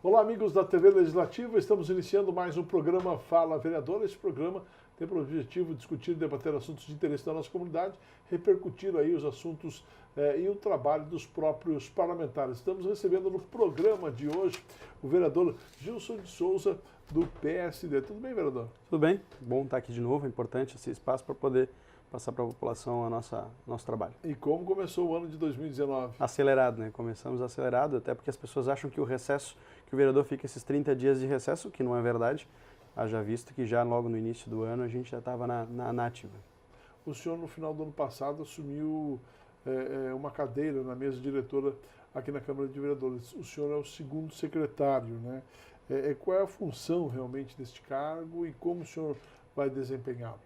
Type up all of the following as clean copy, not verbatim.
Olá, amigos da TV Legislativa, estamos iniciando mais um programa Fala Vereador. Esse programa tem por objetivo discutir e debater assuntos de interesse da nossa comunidade, repercutir aí os assuntos e o trabalho dos próprios parlamentares. Estamos recebendo no programa de hoje o vereador Gilson de Souza, do PSD. Tudo bem, vereador? Tudo bem, bom estar aqui de novo, é importante esse espaço para poder passar para a população nosso trabalho. E como começou o ano de 2019? Acelerado, né? Começamos acelerado, até porque as pessoas acham que o recesso, que o vereador fica esses 30 dias de recesso, que não é verdade, haja visto que já logo no início do ano a gente já estava na ativa. O senhor, no final do ano passado, assumiu uma cadeira na mesa diretora aqui na Câmara de Vereadores. O senhor é o segundo secretário, né? Qual é a função realmente deste cargo e como o senhor vai desempenhá-lo?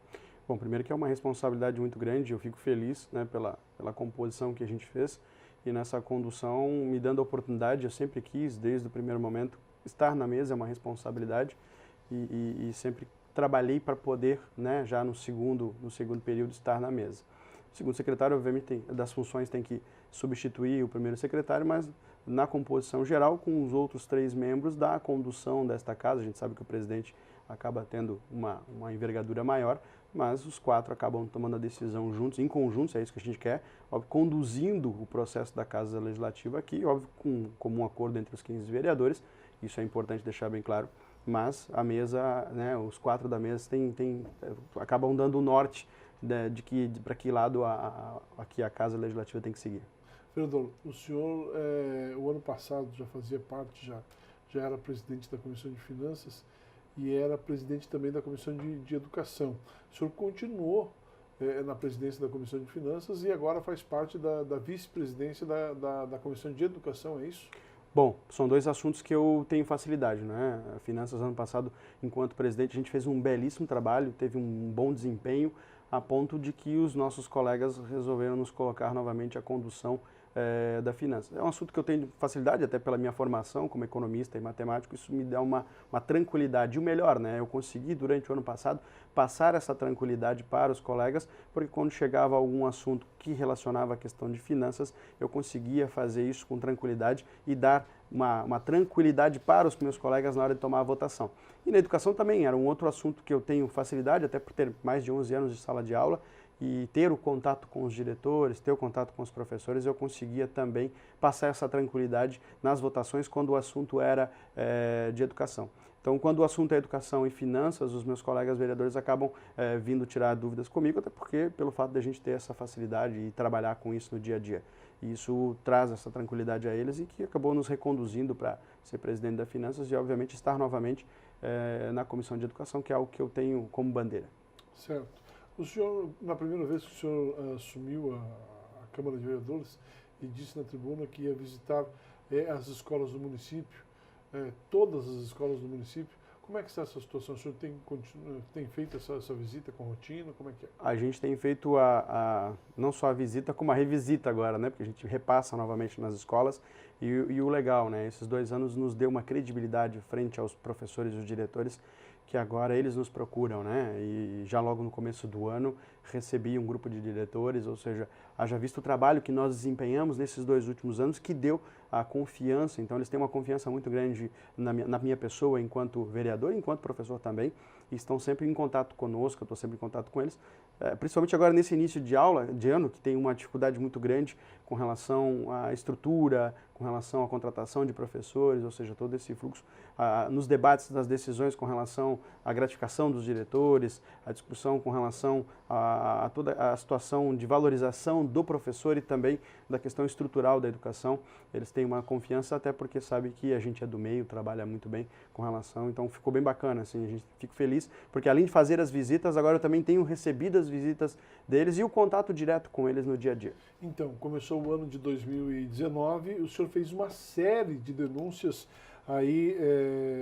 Bom, primeiro que é uma responsabilidade muito grande, eu fico feliz, né, pela composição que a gente fez e nessa condução me dando a oportunidade, eu sempre quis, desde o primeiro momento, estar na mesa é uma responsabilidade e sempre trabalhei para poder, né, já no segundo período, estar na mesa. O segundo secretário, obviamente, das funções tem que substituir o primeiro secretário, mas na composição geral, com os outros 3 membros da condução desta casa, a gente sabe que o presidente acaba tendo uma envergadura maior, mas os 4 acabam tomando a decisão juntos, em conjunto, é isso que a gente quer, óbvio, conduzindo o processo da Casa Legislativa aqui, óbvio, com comum acordo entre os 15 vereadores, isso é importante deixar bem claro, mas a mesa, né, os 4 da mesa acabam dando o norte para que lado aqui a Casa Legislativa tem que seguir. Vereador, o senhor, o ano passado, já fazia parte, já era presidente da Comissão de Finanças e era presidente também da Comissão de Educação. O senhor continuou na presidência da Comissão de Finanças e agora faz parte da vice-presidência da Comissão de Educação, é isso? Bom, são 2 assuntos que eu tenho facilidade, né? Finanças, ano passado, enquanto presidente, a gente fez um belíssimo trabalho, teve um bom desempenho, a ponto de que os nossos colegas resolveram nos colocar novamente à condução da finança. É um assunto que eu tenho facilidade, até pela minha formação como economista e matemático, isso me dá uma tranquilidade. E o melhor, né, eu consegui durante o ano passado passar essa tranquilidade para os colegas, porque quando chegava algum assunto que relacionava a questão de finanças, eu conseguia fazer isso com tranquilidade e dar uma tranquilidade para os meus colegas na hora de tomar a votação. E na educação também era um outro assunto que eu tenho facilidade, até por ter mais de 11 anos de sala de aula, e ter o contato com os diretores, ter o contato com os professores, eu conseguia também passar essa tranquilidade nas votações quando o assunto era de educação. Então, quando o assunto é educação e finanças, os meus colegas vereadores acabam vindo tirar dúvidas comigo, até porque pelo fato de a gente ter essa facilidade e trabalhar com isso no dia a dia. E isso traz essa tranquilidade a eles e que acabou nos reconduzindo para ser presidente da Finanças e, obviamente, estar novamente na Comissão de Educação, que é algo que eu tenho como bandeira. Certo. O senhor, na primeira vez que o senhor assumiu a Câmara de Vereadores e disse na tribuna que ia visitar as escolas do município, todas as escolas do município, como é que está essa situação? O senhor tem feito essa visita com rotina? Como é que é? A gente tem feito não só a visita, como a revisita agora, né? Porque a gente repassa novamente nas escolas e o legal, né? Esses 2 anos nos deu uma credibilidade frente aos professores e os diretores que agora eles nos procuram, né? E já logo no começo do ano recebi um grupo de diretores, ou seja, haja visto o trabalho que nós desempenhamos nesses 2 últimos anos que deu a confiança, então eles têm uma confiança muito grande na minha pessoa enquanto vereador, enquanto professor também, e estão sempre em contato conosco, eu estou sempre em contato com eles, principalmente agora nesse início de aula, de ano, que tem uma dificuldade muito grande com relação à estrutura, com relação à contratação de professores, ou seja, todo esse fluxo, nos debates das decisões com relação à gratificação dos diretores, a discussão com relação a toda a situação de valorização do professor e também da questão estrutural da educação. Eles têm uma confiança até porque sabem que a gente é do meio, trabalha muito bem com relação, então ficou bem bacana, assim, a gente fica feliz, porque além de fazer as visitas, agora eu também tenho recebido as visitas deles e o contato direto com eles no dia a dia. Então, começou o ano de 2019, o senhor fez uma série de denúncias aí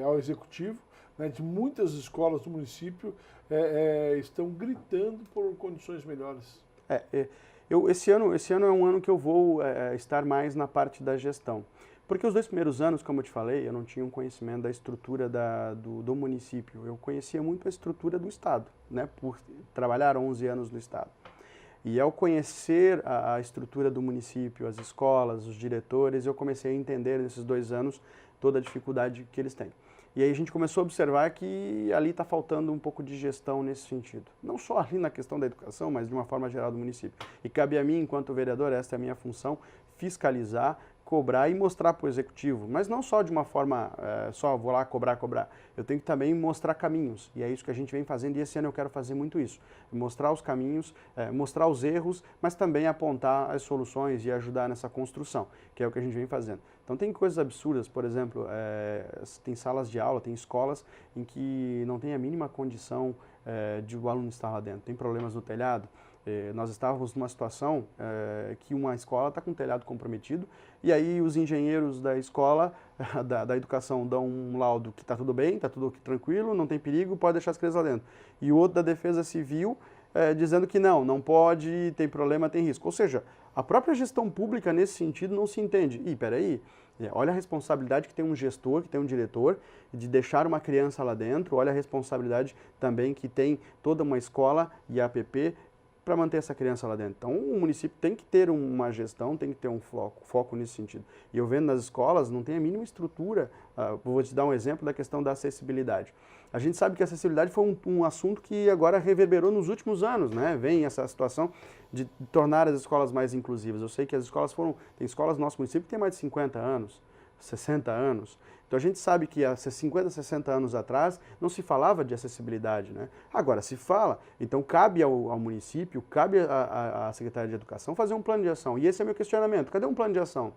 ao Executivo, né, de muitas escolas do município estão gritando por condições melhores. Esse ano é um ano que eu vou estar mais na parte da gestão. Porque os 2 primeiros anos, como eu te falei, eu não tinha um conhecimento da estrutura do município. Eu conhecia muito a estrutura do Estado, né, por trabalhar 11 anos no Estado. E ao conhecer a estrutura do município, as escolas, os diretores, eu comecei a entender nesses 2 anos toda a dificuldade que eles têm. E aí a gente começou a observar que ali está faltando um pouco de gestão nesse sentido. Não só ali na questão da educação, mas de uma forma geral do município. E cabe a mim, enquanto vereador, esta é a minha função, fiscalizar, cobrar e mostrar para o executivo, mas não só de uma forma, só vou lá cobrar. Eu tenho que também mostrar caminhos, e é isso que a gente vem fazendo, e esse ano eu quero fazer muito isso, mostrar os caminhos, mostrar os erros, mas também apontar as soluções e ajudar nessa construção, que é o que a gente vem fazendo. Então tem coisas absurdas, por exemplo, tem salas de aula, tem escolas em que não tem a mínima condição de o aluno estar lá dentro, tem problemas no telhado. Nós estávamos numa situação que uma escola está com o telhado comprometido e aí os engenheiros da escola, da educação, dão um laudo que está tudo bem, está tudo tranquilo, não tem perigo, pode deixar as crianças lá dentro. E o outro da Defesa Civil dizendo que não pode, tem problema, tem risco. Ou seja, a própria gestão pública nesse sentido não se entende. Peraí, olha a responsabilidade que tem um gestor, que tem um diretor, de deixar uma criança lá dentro, olha a responsabilidade também que tem toda uma escola e a APP para manter essa criança lá dentro. Então, o município tem que ter uma gestão, tem que ter um foco nesse sentido. E eu vendo nas escolas, não tem a mínima estrutura. Vou te dar um exemplo da questão da acessibilidade. A gente sabe que a acessibilidade foi um assunto que agora reverberou nos últimos anos, né? Vem essa situação de tornar as escolas mais inclusivas. Eu sei que as escolas tem escolas no nosso município que tem mais de 50 anos, 60 anos. Então a gente sabe que há 50, 60 anos atrás não se falava de acessibilidade, né? Agora se fala, então cabe ao município, cabe à Secretaria de Educação fazer um plano de ação. E esse é meu questionamento, cadê um plano de ação?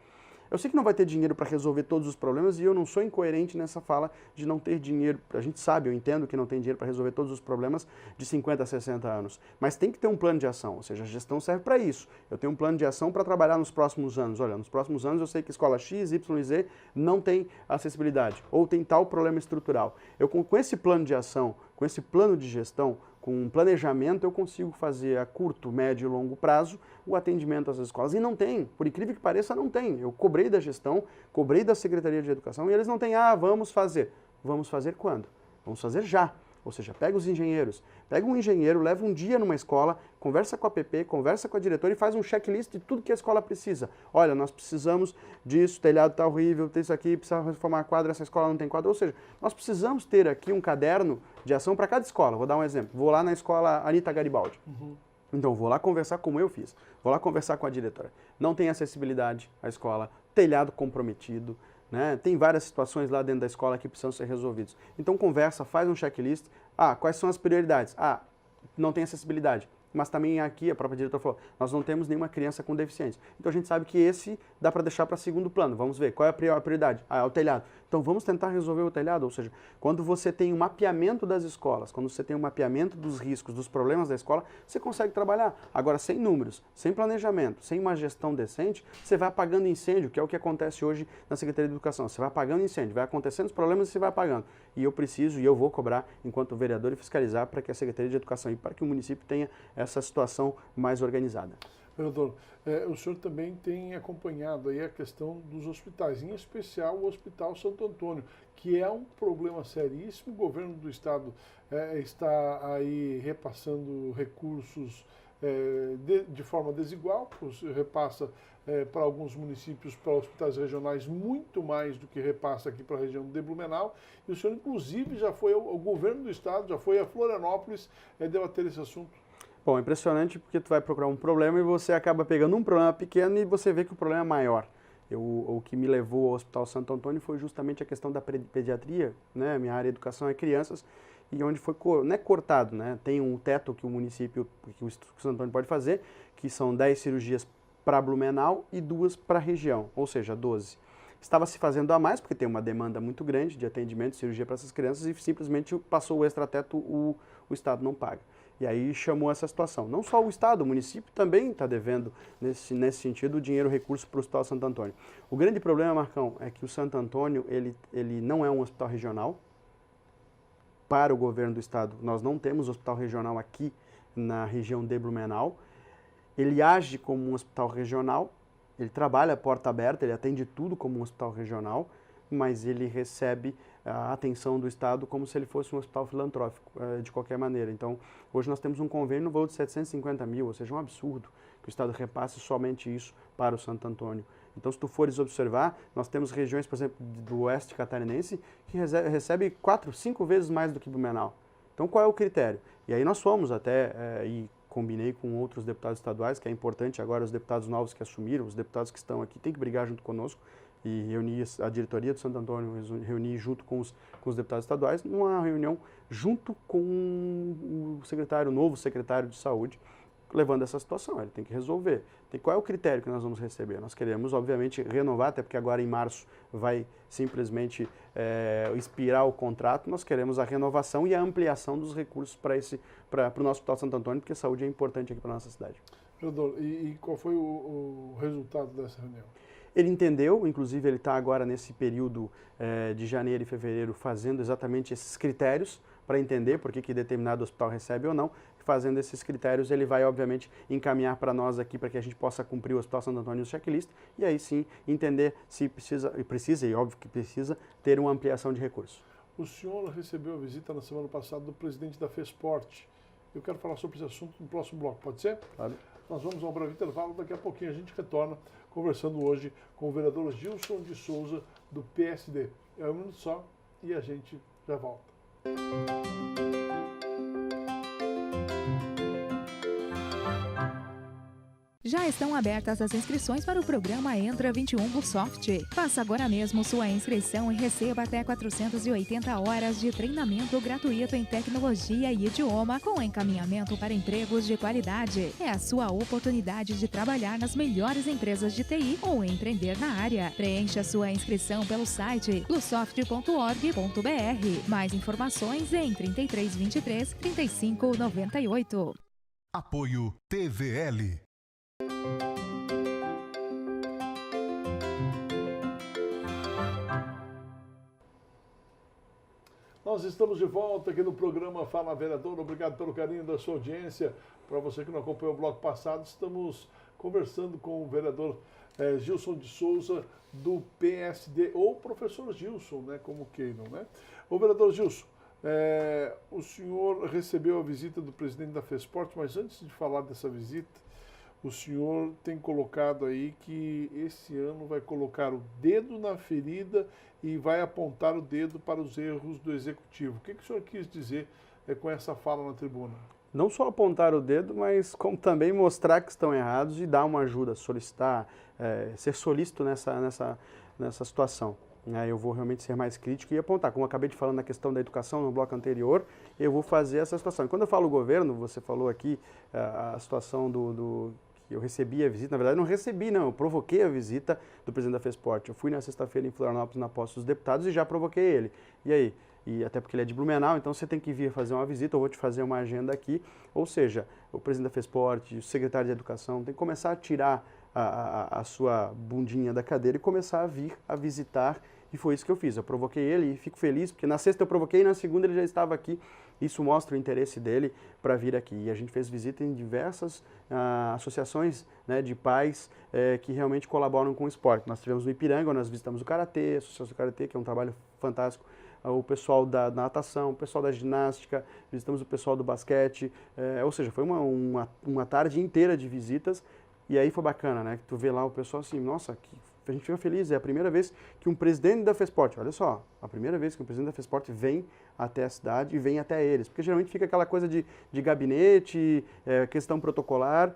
Eu sei que não vai ter dinheiro para resolver todos os problemas e eu não sou incoerente nessa fala de não ter dinheiro. A gente sabe, eu entendo que não tem dinheiro para resolver todos os problemas de 50 a 60 anos. Mas tem que ter um plano de ação, ou seja, a gestão serve para isso. Eu tenho um plano de ação para trabalhar nos próximos anos. Olha, nos próximos anos eu sei que escola X, Y e Z não tem acessibilidade ou tem tal problema estrutural. Eu com esse plano de ação, com esse plano de gestão, com um planejamento, eu consigo fazer a curto, médio e longo prazo o atendimento às escolas. E não tem, por incrível que pareça, não tem. Eu cobrei da gestão, cobrei da Secretaria de Educação e eles não têm, vamos fazer. Vamos fazer quando? Vamos fazer já. Ou seja, pega os engenheiros, pega um engenheiro, leva um dia numa escola, conversa com a APP, conversa com a diretora e faz um checklist de tudo que a escola precisa. Olha, nós precisamos disso, o telhado está horrível, tem isso aqui, precisa reformar a quadra, essa escola não tem quadra. Ou seja, nós precisamos ter aqui um caderno de ação para cada escola. Vou dar um exemplo. Vou lá na escola Anita Garibaldi. Então, vou lá conversar como eu fiz. Vou lá conversar com a diretora. Não tem acessibilidade à escola, telhado comprometido, né? Tem várias situações lá dentro da escola que precisam ser resolvidas. Então conversa, faz um checklist. Quais são as prioridades? Não tem acessibilidade. Mas também aqui a própria diretora falou, nós não temos nenhuma criança com deficiência. Então a gente sabe que esse dá para deixar para segundo plano. Vamos ver, qual é a prioridade? É o telhado. Então vamos tentar resolver o telhado. Ou seja, quando você tem um mapeamento das escolas, quando você tem um mapeamento dos riscos, dos problemas da escola, você consegue trabalhar. Agora, sem números, sem planejamento, sem uma gestão decente, você vai apagando incêndio, que é o que acontece hoje na Secretaria de Educação. Você vai apagando incêndio, vai acontecendo os problemas e você vai apagando. E eu vou cobrar, enquanto vereador, e fiscalizar para que a Secretaria de Educação e para que o município tenha essa situação mais organizada. Vereador, o senhor também tem acompanhado aí a questão dos hospitais, em especial o Hospital Santo Antônio, que é um problema seríssimo. O governo do estado está aí repassando recursos de forma desigual, repassa para alguns municípios, para hospitais regionais, muito mais do que repassa aqui para a região de Blumenau. E o senhor, inclusive, já foi ao governo do estado, já foi a Florianópolis debater esse assunto. Bom, impressionante porque tu vai procurar um problema e você acaba pegando um problema pequeno e você vê que o problema é maior. O que me levou ao Hospital Santo Antônio foi justamente a questão da pediatria, né? Minha área de educação é crianças, e onde foi, não é cortado, né? Tem um teto que o município, que o Santo Antônio pode fazer, que são 10 cirurgias para Blumenau e 2 para a região, ou seja, 12. Estava se fazendo a mais, porque tem uma demanda muito grande de atendimento, de cirurgia para essas crianças, e simplesmente passou o extrateto, o Estado não paga. E aí chamou essa situação. Não só o Estado, o município também está devendo, nesse sentido, o dinheiro, recurso para o Hospital Santo Antônio. O grande problema, Marcão, é que o Santo Antônio, ele não é um hospital regional. Para o governo do Estado, nós não temos hospital regional aqui na região de Blumenau. Ele age como um hospital regional, ele trabalha a porta aberta, ele atende tudo como um hospital regional, mas ele recebe a atenção do Estado como se ele fosse um hospital filantrópico, de qualquer maneira. Então, hoje nós temos um convênio no valor de 750 mil, ou seja, um absurdo que o Estado repasse somente isso para o Santo Antônio. Então, se tu fores observar, nós temos regiões, por exemplo, do oeste catarinense, que recebe 4, 5 vezes mais do que Blumenau. Então, qual é o critério? E aí nós fomos até, e combinei com outros deputados estaduais, que é importante agora, os deputados novos que assumiram, os deputados que estão aqui, têm que brigar junto conosco, e reuni a diretoria do Santo Antônio, reuni junto com os deputados estaduais, numa reunião junto com o novo secretário de saúde, levando essa situação. Ele tem que resolver. Qual é o critério que nós vamos receber? Nós queremos, obviamente, renovar, até porque agora em março vai simplesmente expirar o contrato, nós queremos a renovação e a ampliação dos recursos para o nosso Hospital Santo Antônio, porque a saúde é importante aqui para a nossa cidade. Vereador, e qual foi o resultado dessa reunião? Ele entendeu, inclusive ele está agora nesse período de janeiro e fevereiro fazendo exatamente esses critérios para entender por que determinado hospital recebe ou não. Fazendo esses critérios, ele vai, obviamente, encaminhar para nós aqui para que a gente possa cumprir o Hospital Santo Antônio no checklist e aí sim entender se precisa, e óbvio que precisa, ter uma ampliação de recursos. O senhor recebeu a visita na semana passada do presidente da FESPORT. Eu quero falar sobre esse assunto no próximo bloco, pode ser? Claro. Nós vamos a um breve intervalo, daqui a pouquinho a gente retorna conversando hoje com o vereador Gilson de Souza, do PSD. É um minuto só e a gente já volta. Já estão abertas as inscrições para o programa Entra 21 Bluesoft. Faça agora mesmo sua inscrição e receba até 480 horas de treinamento gratuito em tecnologia e idioma, com encaminhamento para empregos de qualidade. É a sua oportunidade de trabalhar nas melhores empresas de TI ou empreender na área. Preencha sua inscrição pelo site bluesoft.org.br. Mais informações em 3323 3598. Apoio TVL. Nós estamos de volta aqui no programa Fala Vereador. Obrigado pelo carinho da sua audiência. Para você que não acompanhou o bloco passado, estamos conversando com o vereador Gilson de Souza, do PSD, ou professor Gilson, né, como queiram, né? Ô, vereador Gilson, o senhor recebeu a visita do presidente da FESPORT, mas antes de falar dessa visita, o senhor tem colocado aí que esse ano vai colocar o dedo na ferida e vai apontar o dedo para os erros do Executivo. O que o senhor quis dizer com essa fala na tribuna? Não só apontar o dedo, mas como também mostrar que estão errados e dar uma ajuda, solicitar, ser solícito nessa situação. Eu vou realmente ser mais crítico e apontar. Como eu acabei de falar na questão da educação no bloco anterior, eu vou fazer essa situação. E quando eu falo governo, você falou aqui a situação eu recebi a visita, na verdade não recebi não, eu provoquei a visita do presidente da FESPORT. Eu fui na sexta-feira em Florianópolis na posse dos deputados e já provoquei ele. E aí? E até porque ele é de Blumenau, então você tem que vir fazer uma visita, eu vou te fazer uma agenda aqui. Ou seja, o presidente da FESPORT, o secretário de Educação, tem que começar a tirar a sua bundinha da cadeira e começar a vir a visitar. E foi isso que eu fiz, eu provoquei ele e fico feliz, porque na sexta eu provoquei e na segunda ele já estava aqui. Isso mostra o interesse dele para vir aqui. E a gente fez visita em diversas associações, né, de pais que realmente colaboram com o esporte. Nós tivemos no Ipiranga, nós visitamos o Karatê, a Associação do Karatê, que é um trabalho fantástico, o pessoal da natação, o pessoal da ginástica, visitamos o pessoal do basquete, ou seja, foi uma tarde inteira de visitas. E aí foi bacana, né, que tu vê lá o pessoal assim, nossa, a gente fica feliz, é a primeira vez que um presidente da FESPORT, olha só, a primeira vez que um presidente da FESPORT vem até a cidade e vem até eles, porque geralmente fica aquela coisa de gabinete, questão protocolar,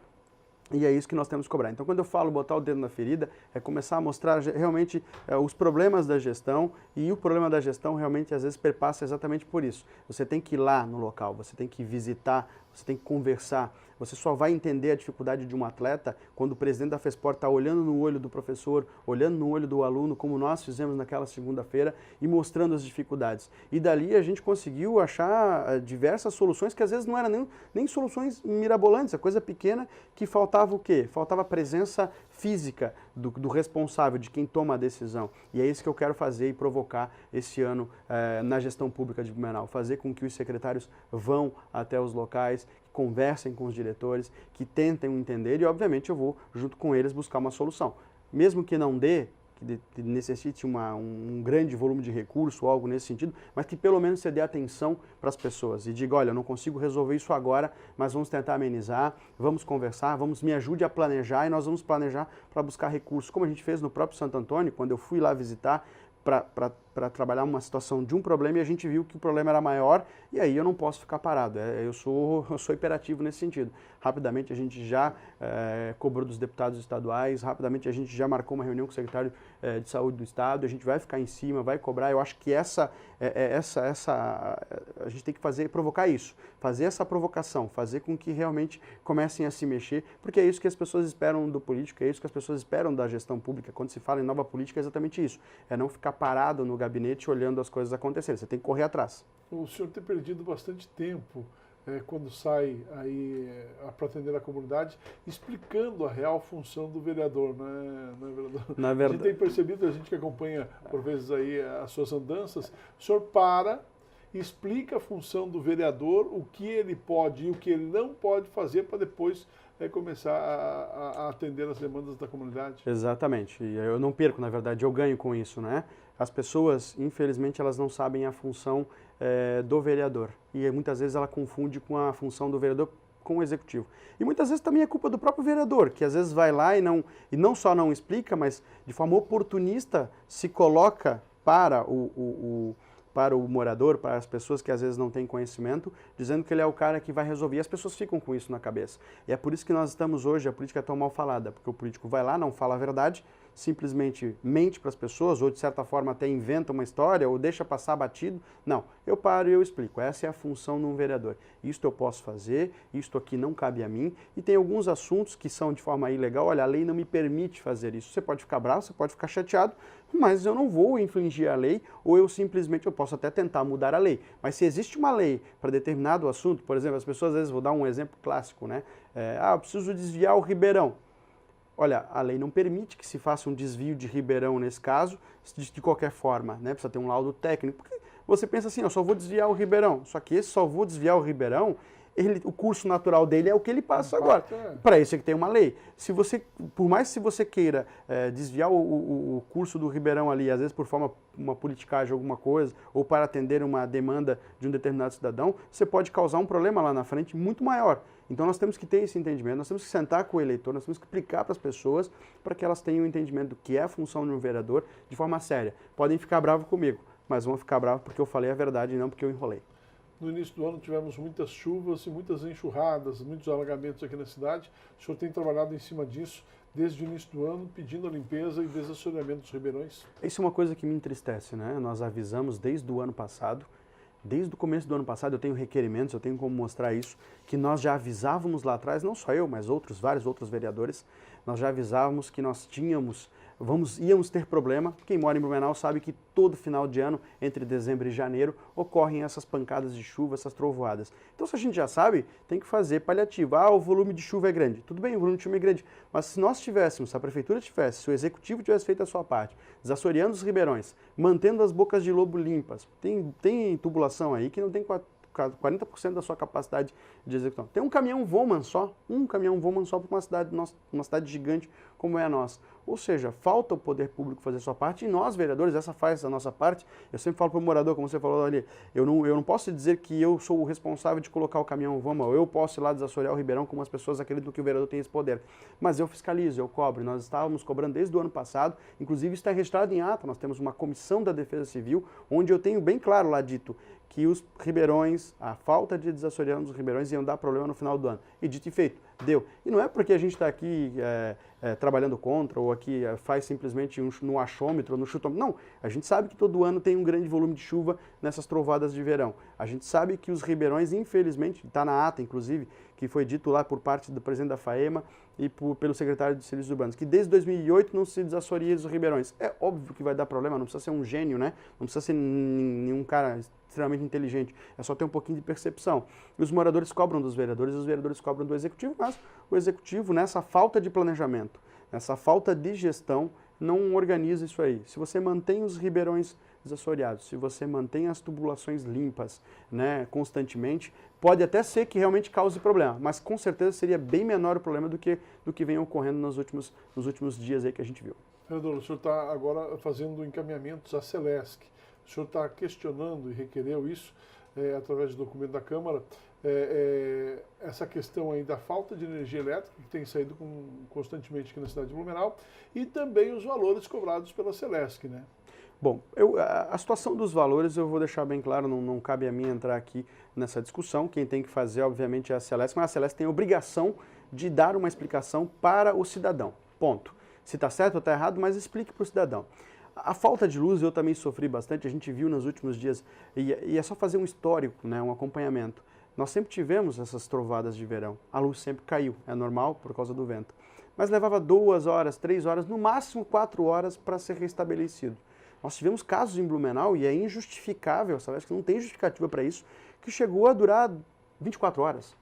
e é isso que nós temos que cobrar. Então, quando eu falo botar o dedo na ferida, é começar a mostrar realmente os problemas da gestão, e o problema da gestão realmente às vezes perpassa exatamente por isso. Você tem que ir lá no local, você tem que visitar, você tem que conversar. Você só vai entender a dificuldade de um atleta quando o presidente da FESPORT está olhando no olho do professor, olhando no olho do aluno, como nós fizemos naquela segunda-feira, e mostrando as dificuldades. E dali a gente conseguiu achar diversas soluções que às vezes não eram nem soluções mirabolantes, a coisa pequena, que faltava o quê? Faltava a presença física do responsável, de quem toma a decisão. E é isso que eu quero fazer e provocar esse ano na gestão pública de Blumenau, fazer com que os secretários vão até os locais, conversem com os diretores, que tentem entender e, obviamente, eu vou, junto com eles, buscar uma solução. Mesmo que não dê, que necessite um grande volume de recurso ou algo nesse sentido, mas que pelo menos você dê atenção para as pessoas e diga, olha, eu não consigo resolver isso agora, mas vamos tentar amenizar, vamos conversar, me ajude a planejar e nós vamos planejar para buscar recursos, como a gente fez no próprio Santo Antônio, quando eu fui lá visitar para trabalhar uma situação de um problema e a gente viu que o problema era maior e aí eu não posso ficar parado, eu sou hiperativo nesse sentido. Rapidamente a gente já cobrou dos deputados estaduais, rapidamente a gente já marcou uma reunião com o secretário de saúde do estado, a gente vai ficar em cima, vai cobrar, eu acho que a gente tem que provocar isso, fazer essa provocação, fazer com que realmente comecem a se mexer, porque é isso que as pessoas esperam do político, é isso que as pessoas esperam da gestão pública, quando se fala em nova política é exatamente isso, é não ficar parado no gabinete olhando as coisas acontecerem, você tem que correr atrás. O senhor tem perdido bastante tempo quando sai aí para atender a comunidade, explicando a real função do vereador, né, vereador? Na verdade. A gente tem percebido, a gente que acompanha por vezes aí as suas andanças, o senhor explica a função do vereador, o que ele pode e o que ele não pode fazer para depois começar a atender as demandas da comunidade. Exatamente, e eu não perco, na verdade, eu ganho com isso, né? As pessoas, infelizmente, elas não sabem a função do vereador e muitas vezes ela confunde com a função do vereador com o executivo. E muitas vezes também é culpa do próprio vereador, que às vezes vai lá e não só não explica, mas de forma oportunista se coloca para o morador, para as pessoas que às vezes não têm conhecimento, dizendo que ele é o cara que vai resolver. E as pessoas ficam com isso na cabeça. E é por isso que nós estamos hoje, a política é tão mal falada, porque o político vai lá, não fala a verdade, simplesmente mente para as pessoas, ou de certa forma até inventa uma história, ou deixa passar batido. Não, eu paro e eu explico. Essa é a função de um vereador. Isto eu posso fazer, isto aqui não cabe a mim, e tem alguns assuntos que são de forma ilegal. Olha, a lei não me permite fazer isso. Você pode ficar bravo, você pode ficar chateado, mas eu não vou infringir a lei, ou eu posso até tentar mudar a lei. Mas se existe uma lei para determinado assunto, por exemplo, as pessoas às vezes, vou dar um exemplo clássico, né? Eu preciso desviar o Ribeirão. Olha, a lei não permite que se faça um desvio de Ribeirão nesse caso, de qualquer forma, né? Precisa ter um laudo técnico. Porque você pensa assim, eu só vou desviar o Ribeirão. Só que esse só vou desviar o Ribeirão, o curso natural dele é o que ele passa agora. Para isso é que tem uma lei. Por mais que você queira desviar o curso do Ribeirão ali, às vezes por forma uma politicagem, alguma coisa, ou para atender uma demanda de um determinado cidadão, você pode causar um problema lá na frente muito maior. Então nós temos que ter esse entendimento, nós temos que sentar com o eleitor, nós temos que explicar para as pessoas para que elas tenham um entendimento do que é a função de um vereador de forma séria. Podem ficar bravos comigo, mas vão ficar bravos porque eu falei a verdade e não porque eu enrolei. No início do ano tivemos muitas chuvas e muitas enxurradas, muitos alagamentos aqui na cidade. O senhor tem trabalhado em cima disso desde o início do ano, pedindo a limpeza e desassoreamento dos ribeirões? Isso é uma coisa que me entristece, né? Nós avisamos desde o ano passado. Desde o começo do ano passado eu tenho requerimentos, eu tenho como mostrar isso, que nós já avisávamos lá atrás, não só eu, mas vários outros vereadores, nós já avisávamos que nós íamos ter problema. Quem mora em Blumenau sabe que todo final de ano, entre dezembro e janeiro, ocorrem essas pancadas de chuva, essas trovoadas. Então, se a gente já sabe, tem que fazer paliativo. O volume de chuva é grande. Tudo bem, o volume de chuva é grande, mas se nós tivéssemos, se a prefeitura tivesse, se o executivo tivesse feito a sua parte, desassoreando os ribeirões, mantendo as bocas de lobo limpas, tem tubulação aí que não tem 40% da sua capacidade de execução. Tem um caminhão Voman só para uma cidade gigante como é a nossa. Ou seja, falta o poder público fazer a sua parte e nós, vereadores, essa faz a nossa parte. Eu sempre falo para o morador, como você falou ali, eu não posso dizer que eu sou o responsável de colocar o caminhão Voman, ou eu posso ir lá desassorear o Ribeirão, como as pessoas acreditam que o vereador tem esse poder. Mas eu fiscalizo, eu cobro. Nós estávamos cobrando desde o ano passado, inclusive está registrado em ata, nós temos uma comissão da Defesa Civil, onde eu tenho bem claro lá dito que os ribeirões, a falta de desassoreamento dos ribeirões iam dar problema no final do ano. E dito e feito, deu. E não é porque a gente está aqui trabalhando contra, ou aqui faz simplesmente no achômetro, no chutômetro. Não, a gente sabe que todo ano tem um grande volume de chuva nessas trovadas de verão. A gente sabe que os ribeirões, infelizmente, está na ata, inclusive, que foi dito lá por parte do presidente da FAEMA e pelo secretário de Serviços Urbanos, que desde 2008 não se desassoreia os ribeirões. É óbvio que vai dar problema, não precisa ser um gênio, né? Não precisa ser nenhum cara extremamente inteligente, é só ter um pouquinho de percepção. E os moradores cobram dos vereadores, e os vereadores cobram do executivo, mas o executivo, nessa falta de planejamento, nessa falta de gestão, não organiza isso aí. Se você mantém os ribeirões desassoreados, se você mantém as tubulações limpas, né, constantemente, Pode até ser que realmente cause problema, mas com certeza seria bem menor o problema do que vem ocorrendo nos últimos dias aí que a gente viu. Vereador, o senhor está agora fazendo encaminhamentos à Celesc. O senhor está questionando e requereu isso através do documento da Câmara, essa questão aí da falta de energia elétrica que tem saído constantemente aqui na cidade de Blumenau e também os valores cobrados pela Celesc, né? Bom, a situação dos valores eu vou deixar bem claro, não cabe a mim entrar aqui nessa discussão. Quem tem que fazer, obviamente, é a Celesc, mas a Celesc tem a obrigação de dar uma explicação para o cidadão. Ponto. Se está certo ou está errado, mas explique para o cidadão. A falta de luz eu também sofri bastante, a gente viu nos últimos dias, e é só fazer um histórico, né, um acompanhamento. Nós sempre tivemos essas trovadas de verão, a luz sempre caiu, é normal por causa do vento. Mas levava 2 horas, 3 horas, no máximo 4 horas para ser restabelecido. Nós tivemos casos em Blumenau, e é injustificável, sabe? Acho que não tem justificativa para isso, que chegou a durar 24 horas.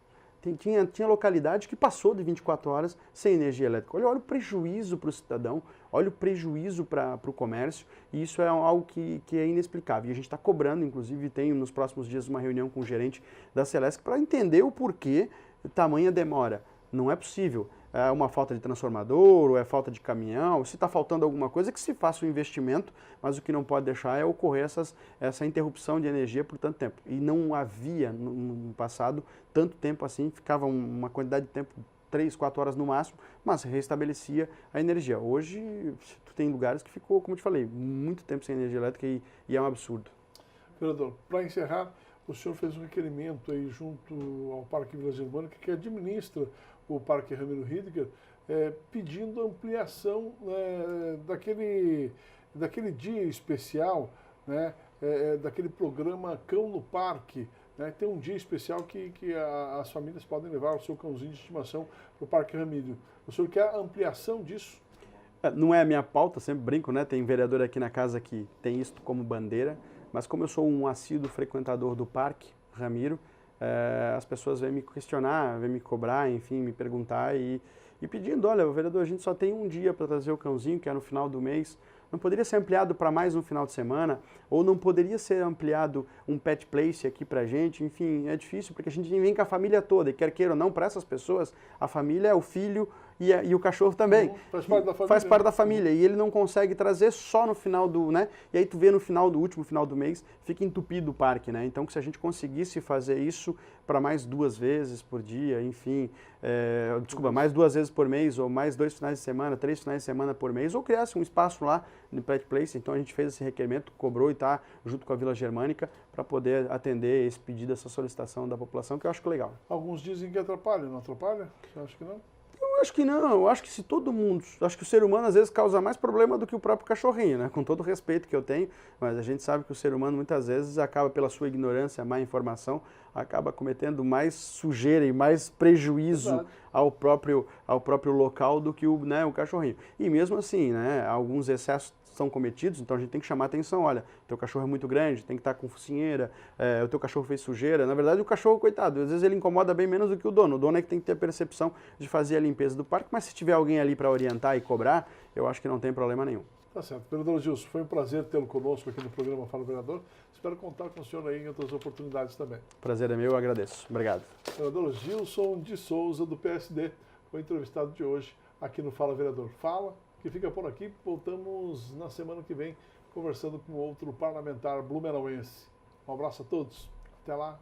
Tinha localidade que passou de 24 horas sem energia elétrica. Olha o prejuízo para o cidadão, olha o prejuízo para o comércio, e isso é algo que é inexplicável. E a gente está cobrando, inclusive tenho nos próximos dias uma reunião com o gerente da Celesc para entender o porquê tamanha demora. Não é possível. É uma falta de transformador, ou é falta de caminhão, se está faltando alguma coisa, que se faça um investimento, mas o que não pode deixar é ocorrer essa interrupção de energia por tanto tempo. E não havia no passado tanto tempo assim, ficava uma quantidade de tempo, 3, 4 horas no máximo, mas restabelecia a energia. Hoje, tu tem lugares que ficou, como eu te falei, muito tempo sem energia elétrica e é um absurdo. Vereador, para encerrar, o senhor fez um requerimento aí junto ao Parque Vila Germânica, que administra o Parque Ramiro Hidegger, pedindo ampliação daquele dia especial, né, daquele programa Cão no Parque. Né, tem um dia especial que as famílias podem levar o seu cãozinho de estimação para o Parque Ramiro. O senhor quer a ampliação disso? Não é a minha pauta, sempre brinco, né? Tem vereador aqui na casa que tem isso como bandeira, mas como eu sou um assíduo frequentador do Parque Ramiro, as pessoas vêm me questionar, vêm me cobrar, enfim, me perguntar e pedindo, olha, vereador, a gente só tem um dia para trazer o cãozinho, que é no final do mês, não poderia ser ampliado para mais um final de semana, ou não poderia ser ampliado um pet place aqui para a gente, enfim, é difícil, porque a gente vem com a família toda, e quer queira ou não, para essas pessoas, a família é o filho e o cachorro também. Faz parte da família. Faz parte da família, e ele não consegue trazer só no final do, né, e aí tu vê no último final do mês, fica entupido o parque, né, então se a gente conseguisse fazer isso para mais 2 vezes por dia, enfim, mais 2 vezes por mês, ou mais 2 finais de semana, 3 finais de semana por mês, ou criasse um espaço lá no Pet Place, então a gente fez esse requerimento, cobrou e está junto com a Vila Germânica para poder atender esse pedido, essa solicitação da população, que eu acho que é legal. Alguns dizem que atrapalha, não atrapalha? Você acha que não? Eu acho que não, eu acho que se todo mundo, acho que o ser humano às vezes causa mais problema do que o próprio cachorrinho, né? Com todo o respeito que eu tenho, mas a gente sabe que o ser humano muitas vezes acaba pela sua ignorância, má informação, acaba cometendo mais sujeira e mais prejuízo ao próprio local do que o cachorrinho. E mesmo assim, né, alguns excessos são cometidos, então a gente tem que chamar a atenção, olha, teu cachorro é muito grande, tem que estar com focinheira, o teu cachorro fez sujeira. Na verdade, o cachorro, coitado, às vezes ele incomoda bem menos do que o dono é que tem que ter a percepção de fazer a limpeza do parque, mas se tiver alguém ali para orientar e cobrar, eu acho que não tem problema nenhum. Tá certo. Vereador Gilson, foi um prazer tê-lo conosco aqui no programa Fala Vereador. Espero contar com o senhor aí em outras oportunidades também. Prazer é meu, eu agradeço. Obrigado. Vereador Gilson de Souza, do PSD, foi entrevistado de hoje aqui no Fala Vereador. Fala, que fica por aqui. Voltamos na semana que vem conversando com outro parlamentar blumenauense. Um abraço a todos. Até lá.